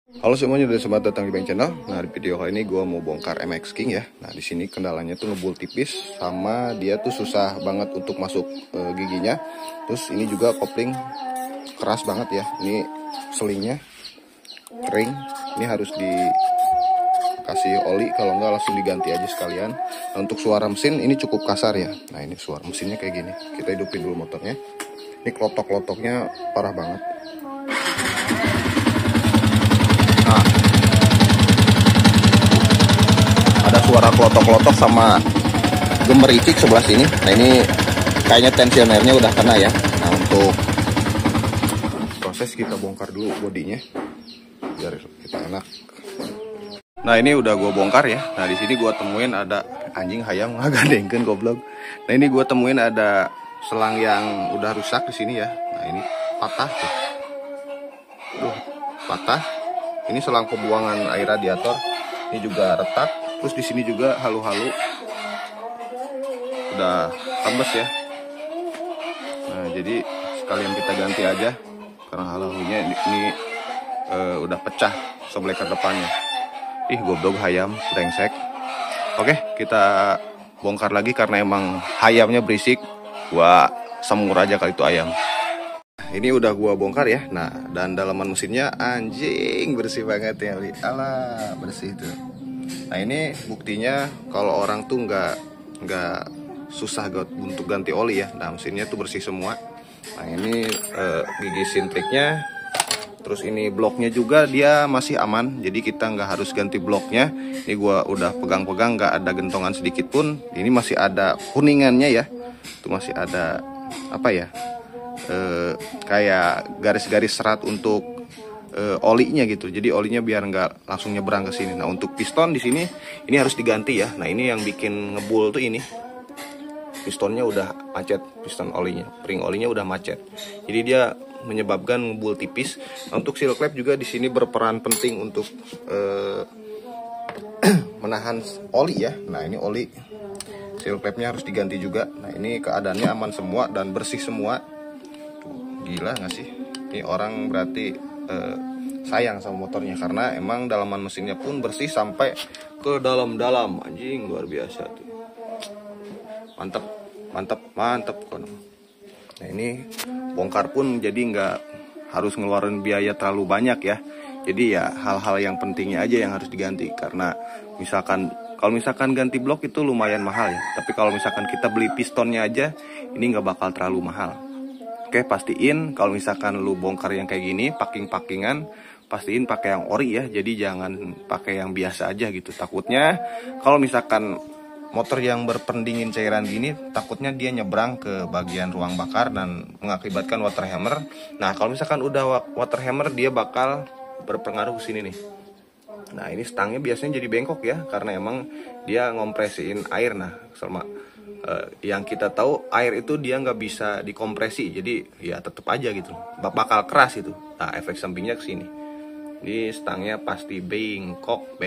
Halo semuanya, dan selamat datang di Bang Channel. Nah, di video kali ini gue mau bongkar MX King ya. Nah, di sini kendalanya tuh ngebul tipis, sama dia tuh susah banget untuk masuk giginya. Terus ini juga kopling keras banget ya. Ini selingnya kering. Ini harus dikasih oli, kalau enggak langsung diganti aja sekalian. Nah, untuk suara mesin ini cukup kasar ya. Nah, ini suara mesinnya kayak gini. Kita hidupin dulu motornya. Ini klotok-klotoknya parah banget. Nah, ada suara klotok-klotok sama gemericik sebelah sini. Nah, ini kayaknya tensionernya udah kena ya. Nah, untuk proses kita bongkar dulu bodinya biar kita enak. Nah, ini udah gue bongkar ya. Nah, di sini gue temuin ada anjing hayam ngagandengkeun goblok. Nah, ini gue temuin ada selang yang udah rusak di sini ya. Nah, ini patah tuh. Patah. Ini selang pembuangan air radiator. Ini juga retak. Terus di sini juga halu-halu. Udah tembes ya. Nah, jadi sekalian kita ganti aja karena halu-halunya ini udah pecah sobleker depannya. Ih, goblok hayam, brengsek. Oke, kita bongkar lagi karena emang hayamnya berisik. Gua semur aja kali itu ayam. Ini udah gua bongkar ya. Nah, dan dalaman mesinnya anjing bersih banget ya, Li. Alah, bersih tuh. Nah, ini buktinya kalau orang tuh nggak susah untuk ganti oli ya. Nah, mesinnya tuh bersih semua. Nah, ini gigi sintriknya. Terus ini bloknya juga dia masih aman. Jadi kita nggak harus ganti bloknya. Ini gua udah pegang-pegang, nggak ada gentongan sedikit pun. Ini masih ada kuningannya ya. Itu masih ada apa ya? Kayak garis-garis serat untuk olinya gitu. Jadi olinya biar nggak langsung nyebrang ke sini. Nah, untuk piston di sini ini harus diganti ya. Nah, ini yang bikin ngebul tuh ini. Pistonnya udah macet, piston olinya, ring olinya udah macet. Jadi dia menyebabkan ngebul tipis. Nah, untuk seal clamp juga di sini berperan penting untuk menahan oli ya. Nah, ini oli seal clampnya harus diganti juga. Nah, ini keadaannya aman semua dan bersih semua. Gila nggak sih? Ini orang berarti sayang sama motornya karena emang dalaman mesinnya pun bersih sampai ke dalam-dalam. Anjing, luar biasa tuh. Mantap, mantap, mantap. Nah, ini bongkar pun jadi nggak harus ngeluarin biaya terlalu banyak ya. Jadi ya hal-hal yang pentingnya aja yang harus diganti. Karena kalau misalkan ganti blok itu lumayan mahal ya. Tapi kalau misalkan kita beli pistonnya aja, ini nggak bakal terlalu mahal. Oke, pastiin kalau misalkan lu bongkar yang kayak gini, packing-packingan, pastiin pakai yang ori ya. Jadi jangan pakai yang biasa aja gitu. Takutnya kalau misalkan motor yang berpendingin cairan gini, takutnya dia nyebrang ke bagian ruang bakar dan mengakibatkan water hammer. Nah, kalau misalkan udah water hammer, dia bakal berpengaruh ke sini nih. Nah, ini stangnya biasanya jadi bengkok ya, karena emang dia ngompresiin air. Nah, sama yang kita tahu air itu dia nggak bisa dikompresi, jadi ya tetap aja gitu, bakal keras itu. Nah, efek sampingnya ke sini. Ini stangnya pasti bengkok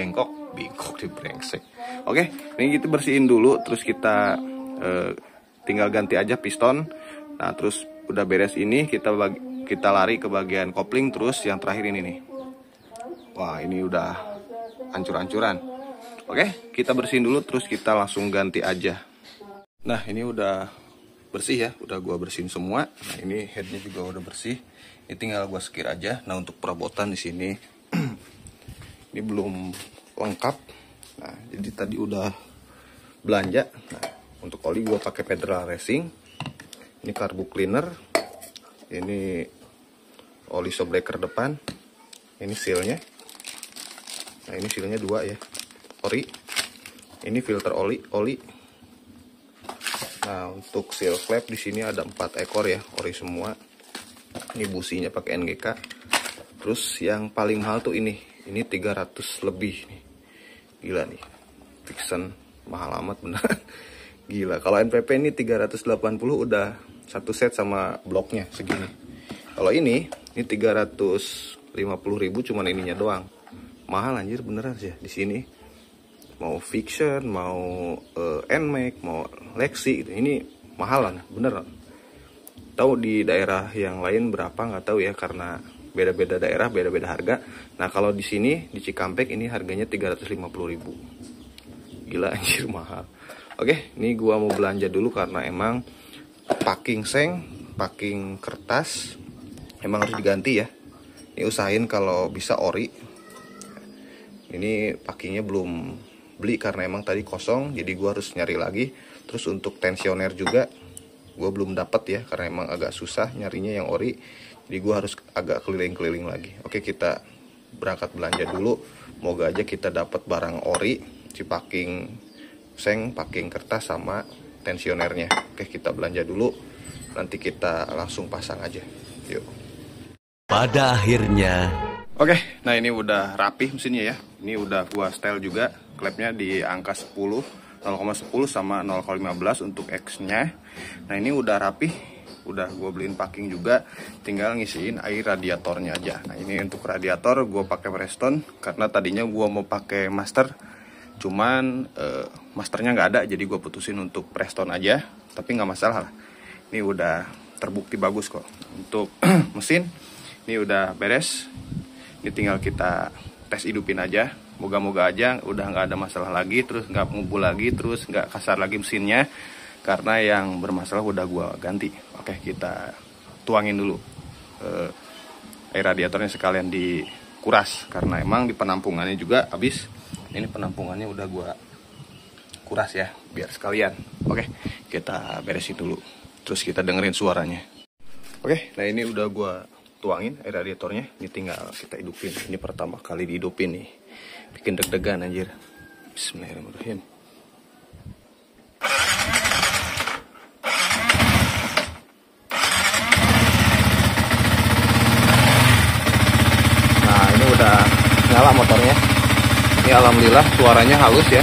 di brengsek. Oke, ini kita bersihin dulu, terus kita tinggal ganti aja piston. Nah, terus udah beres ini kita lari ke bagian kopling. Terus yang terakhir ini nih. Wah, ini udah hancur-hancuran. Oke, kita bersihin dulu, terus kita langsung ganti aja. Nah, ini udah bersih ya, udah gua bersihin semua. Nah, ini headnya juga udah bersih. Ini tinggal gua sekir aja. Nah, untuk perabotan di sini ini belum lengkap. Nah, jadi tadi udah belanja. Nah, untuk oli gua pakai Federal Racing. Ini carbu cleaner. Ini oli shockbreaker depan. Ini sealnya. Nah, ini sealnya 2 ya. Ori. Ini filter oli. Nah, untuk seal clamp di sini ada 4 ekor ya, ori semua. Ini businya pakai NGK. Terus yang paling mahal tuh ini 300 lebih nih. Gila nih. Vixen mahal amat beneran. Gila, kalau NPP ini 380 udah satu set sama bloknya segini. Kalau ini 350.000 cuman ininya doang. Mahal anjir beneran sih ya di sini. Mau Fiction, mau NMAX, mau Lexi gitu. Ini mahalan, beneran. Tahu di daerah yang lain berapa nggak tahu ya, karena beda-beda daerah, beda-beda harga. Nah kalau di sini di Cikampek ini harganya 350.000. Gila anjir, mahal. Oke, ini gua mau belanja dulu karena emang packing seng, packing kertas emang harus diganti ya. Ini usahain kalau bisa ori. Ini packingnya belum beli karena emang tadi kosong, jadi gua harus nyari lagi. Terus untuk tensioner juga gue belum dapat ya, karena emang agak susah nyarinya yang ori, jadi gue harus agak keliling-keliling lagi. Oke, kita berangkat belanja dulu, moga aja kita dapat barang ori, si packing seng, packing kertas sama tensionernya. Oke, kita belanja dulu, nanti kita langsung pasang aja. Yuk. Pada akhirnya. Oke, nah ini udah rapi mesinnya ya. Ini udah gua style juga, klepnya di angka 10. 0,10 sama 0,15 untuk X-nya. Nah ini udah rapi, udah gue beliin packing juga, tinggal ngisiin air radiatornya aja. Nah ini untuk radiator gue pakai Preston karena tadinya gue mau pakai master, cuman masternya nggak ada, jadi gue putusin untuk Preston aja. Tapi nggak masalah, ini udah terbukti bagus kok. Untuk mesin ini udah beres, ini tinggal kita tes hidupin aja. Moga-moga aja udah nggak ada masalah lagi, terus nggak ngumpul lagi, terus nggak kasar lagi mesinnya, karena yang bermasalah udah gua ganti. Oke, kita tuangin dulu air radiatornya sekalian dikuras, karena emang di penampungannya juga habis. Ini penampungannya udah gua kuras ya, biar sekalian. Oke, kita beresin dulu, terus kita dengerin suaranya. Oke, nah ini udah gua tuangin air radiatornya, ini tinggal kita hidupin. Ini pertama kali dihidupin nih, bikin deg-degan anjir. Bismillahirrahmanirrahim. Nah ini udah nyala motornya. Ini alhamdulillah suaranya halus ya.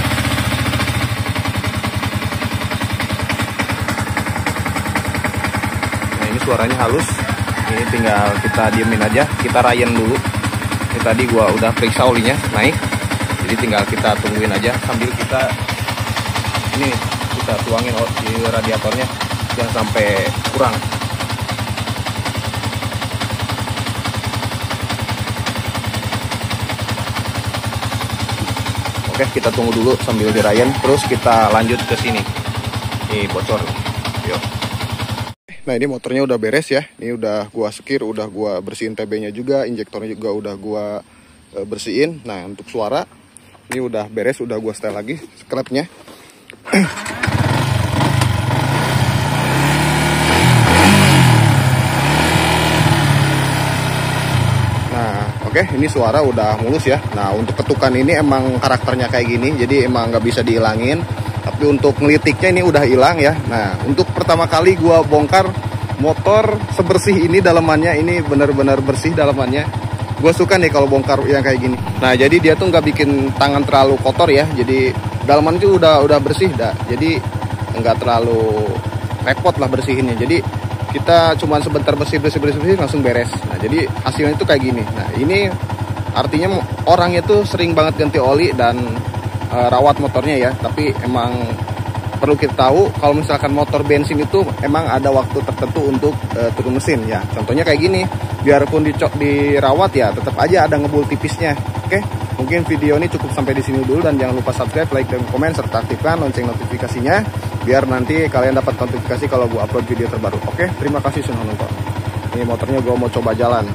Nah ini suaranya halus. Ini tinggal kita diemin aja, kita rayen dulu. Ini tadi gua udah periksa olinya naik, jadi tinggal kita tungguin aja sambil kita ini kita tuangin di radiatornya jangan sampai kurang. Oke, kita tunggu dulu sambil dirayen, terus kita lanjut ke sini. Ini bocor. Yuk. Nah ini motornya udah beres ya, ini udah gua sekir, udah gua bersihin TB-nya juga, injektornya juga udah gua bersihin. Nah untuk suara ini udah beres, udah gua setel lagi klepnya. Nah oke, ini suara udah mulus ya. Nah untuk ketukan ini emang karakternya kayak gini, jadi emang nggak bisa dihilangin. Tapi untuk ngelitiknya ini udah hilang ya. Nah untuk pertama kali gua bongkar motor sebersih ini dalamannya, ini benar-benar bersih dalamannya. Gue suka nih kalau bongkar yang kayak gini. Nah jadi dia tuh nggak bikin tangan terlalu kotor ya. Jadi dalaman itu udah bersih dah. Jadi nggak terlalu repot lah bersihinnya. Jadi kita cuma sebentar bersih langsung beres. Nah jadi hasilnya itu kayak gini. Nah ini artinya orangnya tuh sering banget ganti oli dan rawat motornya ya. Tapi emang perlu kita tahu kalau misalkan motor bensin itu emang ada waktu tertentu untuk turun mesin ya. Contohnya kayak gini, biarpun dirawat ya tetap aja ada ngebul tipisnya. Oke, mungkin video ini cukup sampai di sini dulu, dan jangan lupa subscribe, like, dan komen, serta aktifkan lonceng notifikasinya biar nanti kalian dapat notifikasi kalau gua upload video terbaru. Oke, terima kasih sudah nonton. Ini motornya gua mau coba jalan.